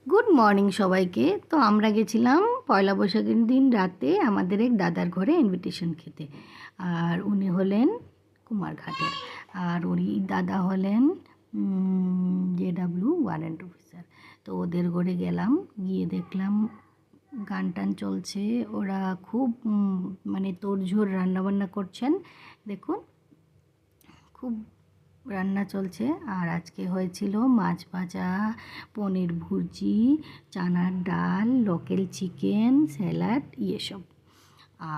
Good morning সবাইকে। তো আমরা গেছিলাম পয়লা বৈশাখের দিন রাতে আমাদের এক দাদার ঘরে ইনভিটেশন খেতে। আর উনি হলেন কুমারঘাটের, আর উনি দাদা হলেন JW ওয়ারেন্ট অফিসার। তো ওদের ঘরে গেলাম, গিয়ে দেখলাম গান টান চলছে, ওরা খুব মানে তোড়ঝোড় রান্নাবান্না করছেন। দেখুন, খুব রান্না চলছে। আর আজকে হয়েছিল মাছ ভাজা, পনির ভুজি, চানার ডাল, লোকাল চিকেন, স্যালাড, সব।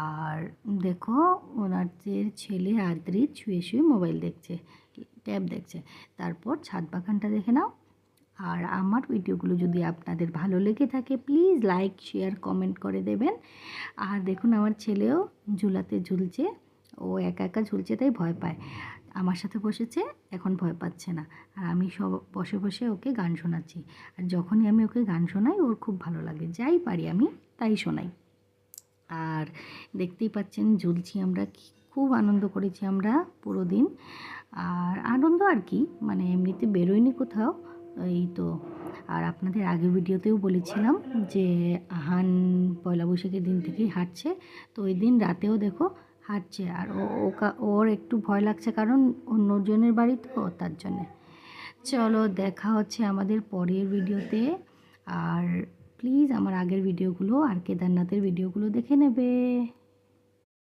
আর দেখো, ওনাদের ছেলে আদ্রিত শুয়ে শুয়ে মোবাইল দেখছে, ট্যাব দেখছে। তারপর ছাদ বাগানটা দেখে নাও। আর আমার ভিডিওগুলো যদি আপনাদের ভালো লেগে থাকে প্লিজ লাইক শেয়ার কমেন্ট করে দেবেন। আর দেখুন, আমার ছেলেও ঝুলাতে ঝুলছে, ও একা একা ঝুলছে তাই ভয় পায়। আমার সাথে বসেছে, এখন ভয় পাচ্ছে না। আর আমি সব বসে বসে ওকে গান শোনাচ্ছি। আর যখনই আমি ওকে গান শোনাই ওর খুব ভালো লাগে, যাই পারি আমি তাই শোনাই। আর দেখতেই পাচ্ছেন ঝুলছি আমরা, খুব আনন্দ করেছি আমরা পুরো দিন। আর আনন্দ আর কি, মানে এমনিতে বেরোয়নি কোথাও, এই তো। আর আপনাদের আগের ভিডিওতেও বলেছিলাম যে আহান পয়লা বৈশাখের দিন থেকেই হাঁটছে। তো ওই দিন রাতেও দেখো হাঁটছে। আর ওর একটু ভয় লাগছে, কারণ অন্যজনের বাড়ি তো, তার জন্যে। চলো, দেখা হচ্ছে আমাদের পরের ভিডিওতে। আর প্লিজ আমার আগের ভিডিওগুলো আর কেদারনাথের ভিডিওগুলো দেখে নেবে।